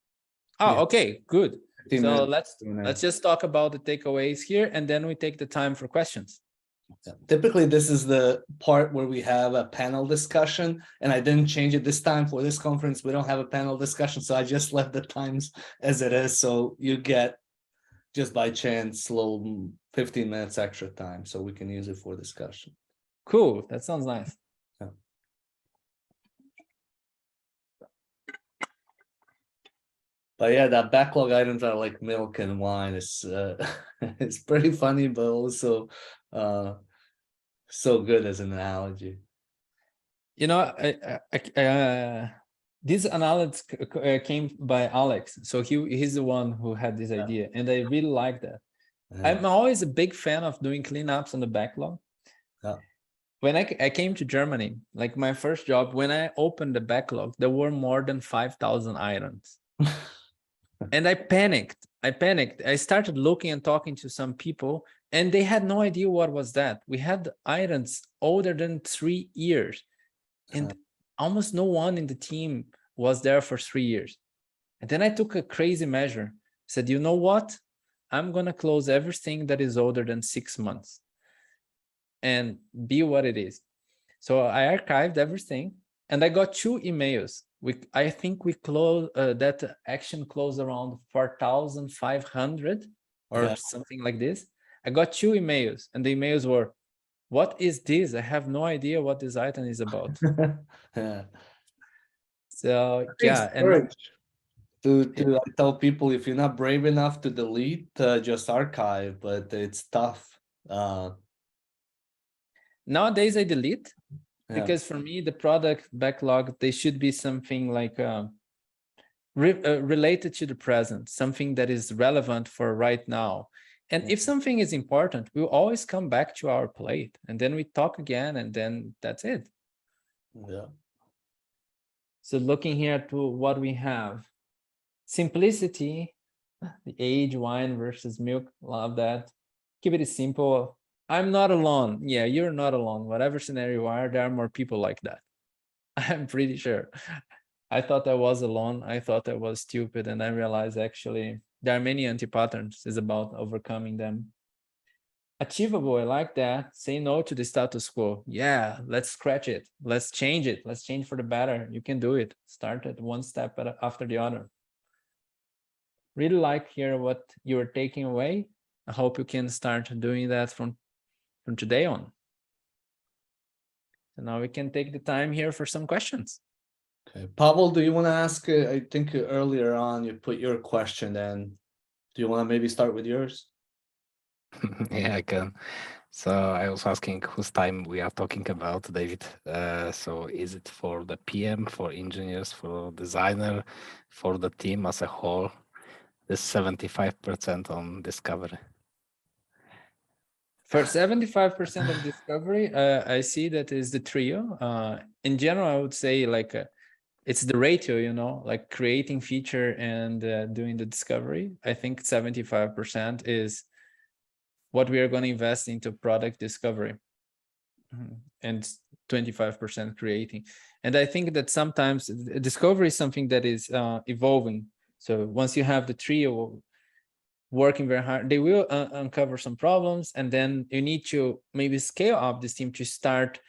Oh, Yeah. okay, good. 15 So minutes. let's just talk about the takeaways here, and then we take the time for questions. Yeah. Typically, this is the part where we have a panel discussion, and I didn't change it this time for this conference. We don't have a panel discussion, so I just left the times as it is. So you get, just by chance, little 15 minutes extra time, so we can use it for discussion. Cool, that sounds nice. Yeah. But yeah, that backlog items are like milk and wine. It's it's pretty funny, but also so good as an analogy. You know, this analysis came by Alex. So he's the one who had this idea, and I really like that. I'm always a big fan of doing cleanups on the backlog. Yeah. When I came to Germany, like my first job, when I opened the backlog, there were more than 5,000 items. And I panicked. I started looking and talking to some people, and they had no idea what was that. We had items older than 3 years, and almost no one in the team was there for 3 years. And then I took a crazy measure, said, you know what? I'm going to close everything that is older than 6 months and be what it is. So I archived everything, and I got 2 emails. I think we closed that action closed around 4,500 or something like this. I got 2 emails, and the emails were, what is this? I have no idea what this item is about. Yeah. So yeah, and I tell people, if you're not brave enough to delete, just archive, but it's tough. Nowadays I delete, Yeah. because for me the product backlog, they should be something like related to the present, something that is relevant for right now. And if something is important, we'll always come back to our plate, and then we talk again, and then that's it. Yeah. So looking here to what we have, simplicity, the age, wine versus milk, love that. Keep it simple. I'm not alone. Yeah, you're not alone. Whatever scenario you are, there are more people like that. I'm pretty sure. I thought I was alone. I thought I was stupid, and I realized actually there are many anti-patterns. It's about overcoming them. Achievable, I like that. Say no to the status quo. Yeah, let's scratch it. Let's change it. Let's change for the better. You can do it. Start it one step after the other. Really like here what you're taking away. I hope you can start doing that from today on. So now we can take the time here for some questions. Okay, Pavel, do you want to ask? I think earlier on you put your question in. Do you want to maybe start with yours? Yeah, I can. So I was asking whose time we are talking about, David. So is it for the PM, for engineers, for designer, for the team as a whole? This 75% on discovery. For 75% of discovery, I see that is the trio. In general, I would say like it's the ratio, you know, like creating feature and doing the discovery. I think 75% is what we are going to invest into product discovery, and 25% creating. And I think that sometimes discovery is something that is evolving. So once you have the trio, working very hard. They will uncover some problems, and then you need to maybe scale up this team to start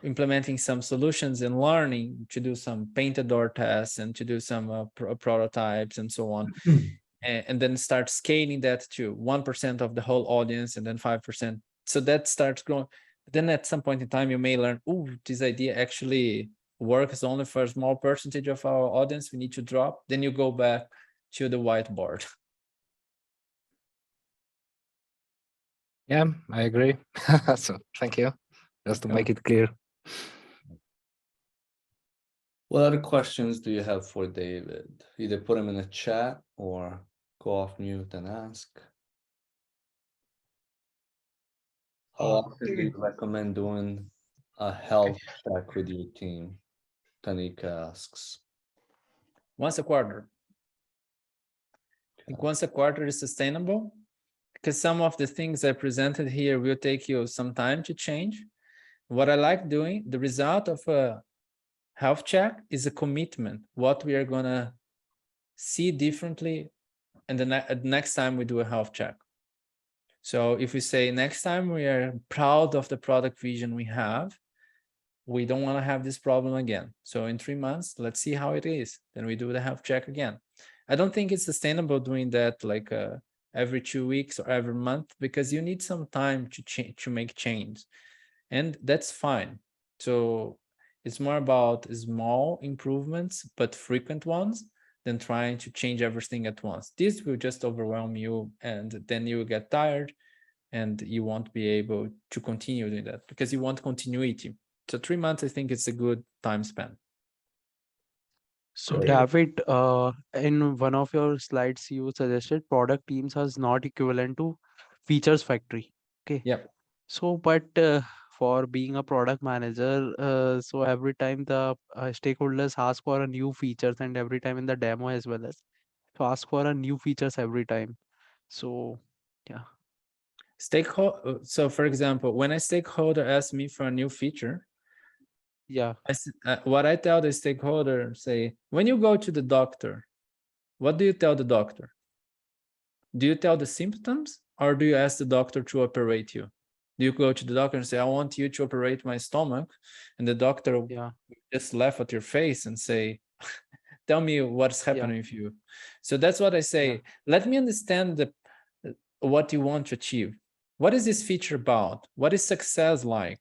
implementing some solutions and learning to do some painted door tests and to do some prototypes and so on. And then start scaling that to 1% of the whole audience and then 5%. So that starts growing. Then at some point in time, you may learn, oh, this idea actually works only for a small percentage of our audience. We need to drop. Then you go back to the whiteboard. Yeah, I agree. So thank you. Just to make it clear. What other questions do you have for David? Either put them in the chat or go off mute and ask. How often do you recommend doing a health check with your team? Tanika asks. Once a quarter. I think once a quarter is sustainable, because some of the things I presented here will take you some time to change. What I like doing, the result of a health check is a commitment, what we are gonna see differently and the next time we do a health check. So if we say next time we are proud of the product vision we have, we don't want to have this problem again. So in 3 months, let's see how it is. Then we do the health check again. I don't think it's sustainable doing that like every 2 weeks or every month, because you need some time to change, to make change, and that's fine. So it's more about small improvements, but frequent ones, than trying to change everything at once. This will just overwhelm you, and then you will get tired and you won't be able to continue doing that because you want continuity. So 3 months, I think it's a good time span. So Great. David, in one of your slides, you suggested product teams are not equivalent to features factory. Okay. Yep. So, but for being a product manager, so every time the stakeholders ask for a new features, and every time in the demo as well as to ask for a new features every time. So, yeah. Stakeholder. So for example, when a stakeholder asks me for a new feature, Yeah. what I tell the stakeholder, say, when you go to the doctor, what do you tell the doctor? Do you tell the symptoms, or do you ask the doctor to operate you? Do you go to the doctor and say, I want you to operate my stomach, and the doctor just laugh at your face and say, tell me what's happening with you? So that's what I say. Let me understand what you want to achieve. What is this feature about? What is success like?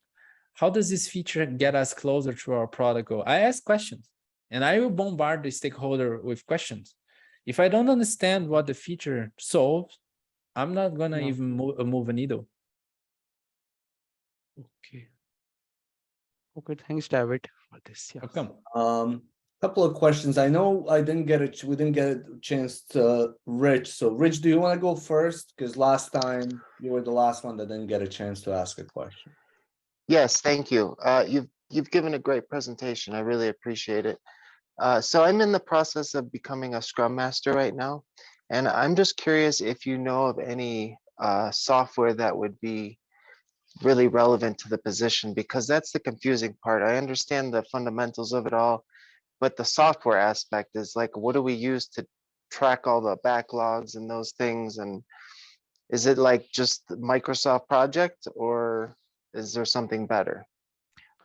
How does this feature get us closer to our product goal? I ask questions, and I will bombard the stakeholder with questions. If I don't understand what the feature solves, I'm not gonna even move a needle. Okay. Okay. Thanks, David, for this. Yeah. Welcome. Couple of questions. I know we didn't get a chance to Rich. So Rich, do you want to go first? Because last time you were the last one that didn't get a chance to ask a question. Yes, thank you. You've given a great presentation. I really appreciate it. So I'm in the process of becoming a Scrum Master right now, and I'm just curious if you know of any software that would be really relevant to the position, because that's the confusing part. I understand the fundamentals of it all, but the software aspect is like, what do we use to track all the backlogs and those things? And is it like just the Microsoft project, or is there something better?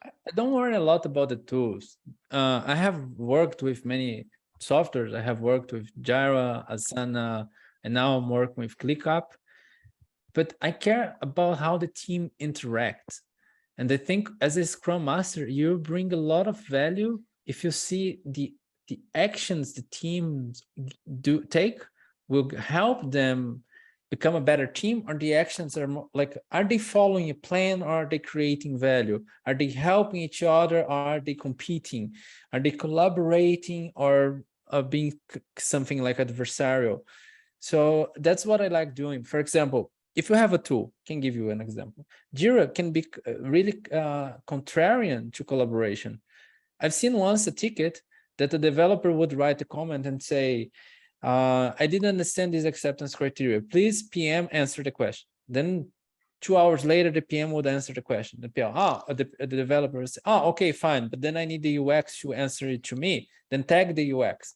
I don't worry a lot about the tools. I have worked with many softwares. I have worked with Jira, Asana, and now I'm working with ClickUp. But I care about how the team interacts. And I think as a Scrum Master, you bring a lot of value if you see the actions the teams take will help them become a better team, or the actions are more like, are they following a plan, or are they creating value? Are they helping each other, or are they competing? Are they collaborating, or being something like adversarial? So that's what I like doing. For example, if you have a tool, I can give you an example. Jira can be really contrarian to collaboration. I've seen once a ticket that the developer would write a comment and say, I didn't understand this acceptance criteria. Please, PM, answer the question. Then 2 hours later, the PM would answer the question. The PM, the developer would say, okay, fine. But then I need the UX to answer it to me. Then tag the UX.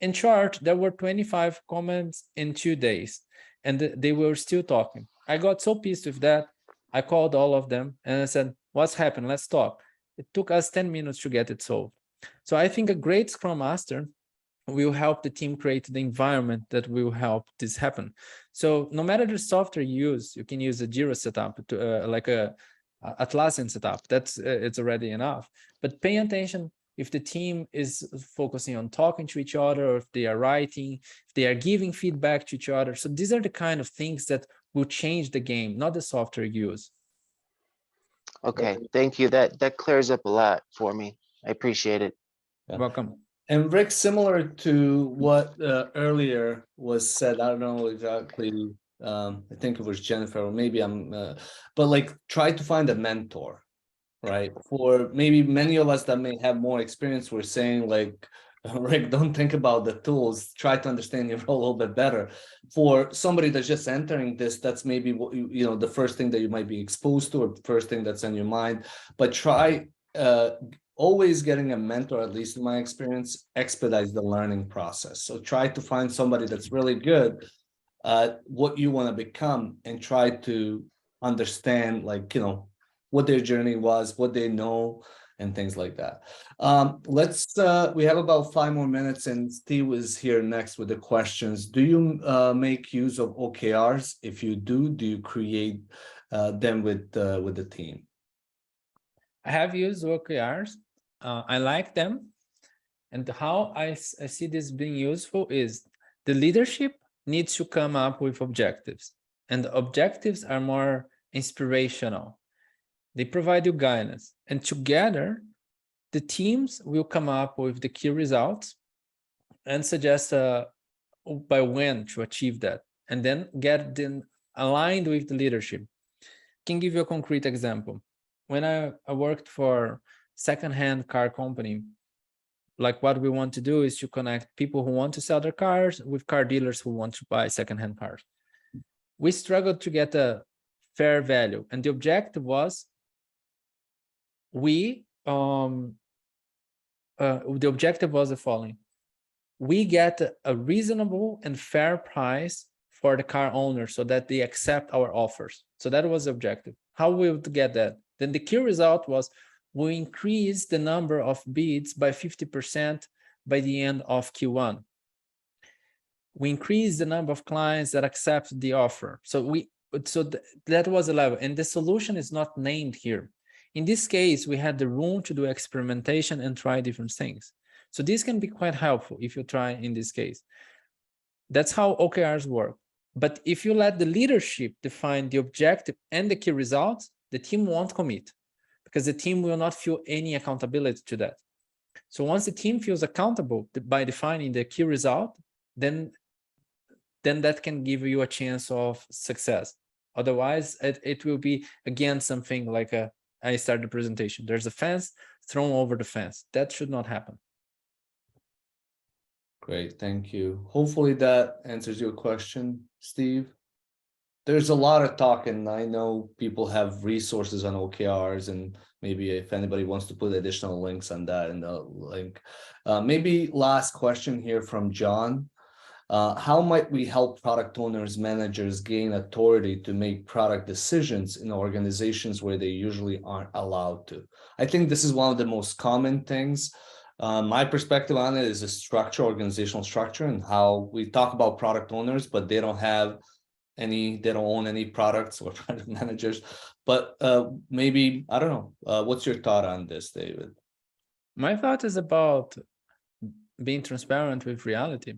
In short, there were 25 comments in 2 days. and they were still talking. I got so pissed with that. I called all of them and I said, what's happened? Let's talk. It took us 10 minutes to get it solved. So I think a great Scrum Master will help the team create the environment that will help this happen. So no matter the software you use, you can use a Jira setup, to, like a Atlassian setup. That's it's already enough. But pay attention if the team is focusing on talking to each other, or if they are writing, if they are giving feedback to each other. So these are the kind of things that will change the game, not the software you use. Okay, thank you. That clears up a lot for me. I appreciate it. Yeah. Welcome. And Rick, similar to what earlier was said, I don't know exactly. I think it was Jennifer, or maybe but like try to find a mentor, right? For maybe many of us that may have more experience, we're saying like, Rick, don't think about the tools, try to understand your role a little bit better. For somebody that's just entering this, that's maybe what you know, the first thing that you might be exposed to, or the first thing that's in your mind. But try always getting a mentor, at least in my experience, expedites the learning process. So try to find somebody that's really good at what you want to become, and try to understand, like, you know, what their journey was, what they know, and things like that. We have about 5 more minutes, and Steve is here next with the questions. Do you make use of OKRs? If you do you create them with the team? I have used OKRs. I like them. And how I see this being useful is the leadership needs to come up with objectives. And the objectives are more inspirational. They provide you guidance. And together, the teams will come up with the key results and suggest by when to achieve that. And then get them aligned with the leadership. Can give you a concrete example. When I worked for second-hand car company, like what we want to do is to connect people who want to sell their cars with car dealers who want to buy second-hand cars. We struggled to get a fair value, and the objective was the objective was the following: we get a reasonable and fair price for the car owner so that they accept our offers. So that was the objective. How we would get that? Then the key result was we increase the number of bids by 50% by the end of Q1. We increase the number of clients that accept the offer. So that was a level, and the solution is not named here. In this case, we had the room to do experimentation and try different things. So this can be quite helpful if you try in this case. That's how OKRs work. But if you let the leadership define the objective and the key results, the team won't commit, because the team will not feel any accountability to that. So once the team feels accountable by defining the key result, then that can give you a chance of success. Otherwise, it will be, again, something like I started the presentation. There's a fence thrown over the fence. That should not happen. Great, thank you. Hopefully that answers your question, Steve. There's a lot of talk, and I know people have resources on OKRs, and maybe if anybody wants to put additional links on that in the link. Maybe last question here from John. How might we help product owners, managers gain authority to make product decisions in organizations where they usually aren't allowed to? I think this is one of the most common things. My perspective on it is a structure, organizational structure, and how we talk about product owners, but they don't own any products or product managers. But maybe, I don't know, what's your thought on this, David? My thought is about being transparent with reality.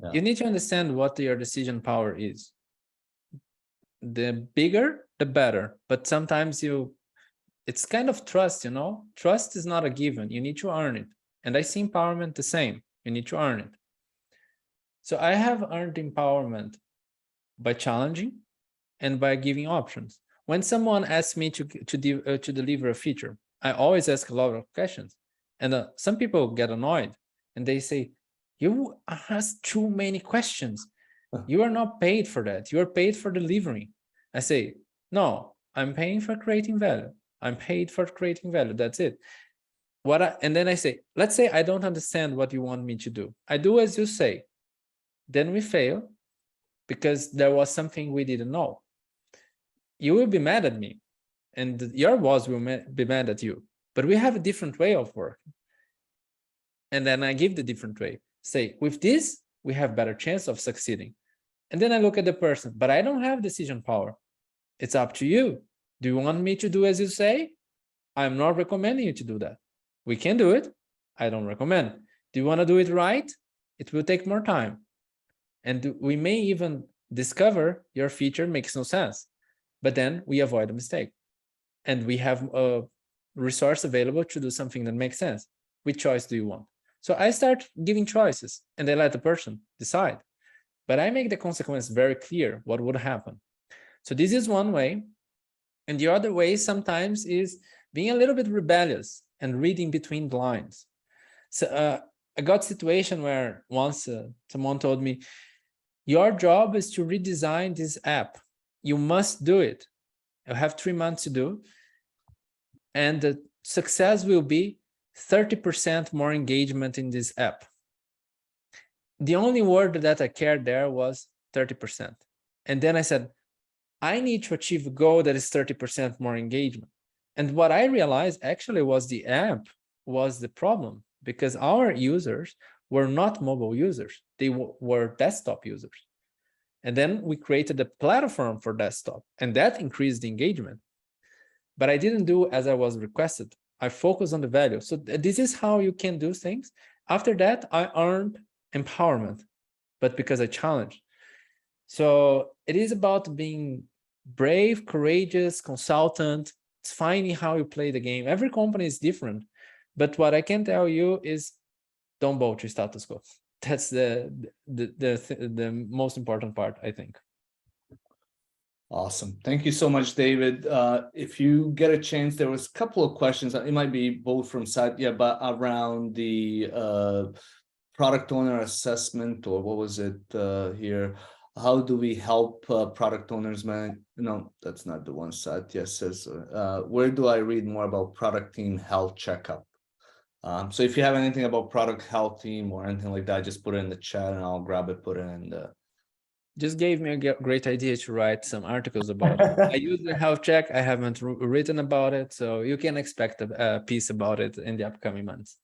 Yeah. You need to understand what your decision power is. The bigger, the better. But sometimes it's kind of trust, you know? Trust is not a given. You need to earn it. And I see empowerment the same. You need to earn it. So I have earned empowerment by challenging and by giving options. When someone asks me to deliver a feature, I always ask a lot of questions. And some people get annoyed and they say, you ask too many questions. You are not paid for that. You are paid for delivering. I say, no, I'm paying for creating value. I'm paid for creating value. That's it. And then I say, let's say I don't understand what you want me to do. I do as you say. Then we fail, because there was something we didn't know. You will be mad at me, and your boss will be mad at you, but we have a different way of working. And then I give the different way. Say, with this, we have better chance of succeeding. And then I look at the person, but I don't have decision power. It's up to you. Do you want me to do as you say? I'm not recommending you to do that. We can do it. I don't recommend. Do you want to do it right? It will take more time. And we may even discover your feature makes no sense, but then we avoid a mistake. And we have a resource available to do something that makes sense. Which choice do you want? So I start giving choices and I let the person decide. But I make the consequence very clear what would happen. So this is one way. And the other way sometimes is being a little bit rebellious and reading between the lines. So I got a situation where once someone told me, your job is to redesign this app. You must do it. You have 3 months to do. And the success will be 30% more engagement in this app. The only word that I cared there was 30%. And then I said, I need to achieve a goal that is 30% more engagement. And what I realized actually was the app was the problem, because our users were not mobile users. They were desktop users. And then we created a platform for desktop, and that increased the engagement. But I didn't do as I was requested. I focused on the value. So this is how you can do things. After that, I earned empowerment, but because I challenged. So it is about being brave, courageous, consultant. It's finding how you play the game. Every company is different. But what I can tell you is don't bow to status quo. That's the most important part, I think. Awesome. Thank you so much, David. If you get a chance, there was a couple of questions. It might be both from Satya, but around the product owner assessment, or what was it here? How do we help product owners, man? No, that's not the one. Satya says, where do I read more about product team health checkup? So if you have anything about product health team or anything like that, just put it in the chat and I'll grab it, put it in the. Just gave me a great idea to write some articles about it. I use the health check. I haven't written about it, so you can expect a piece about it in the upcoming months.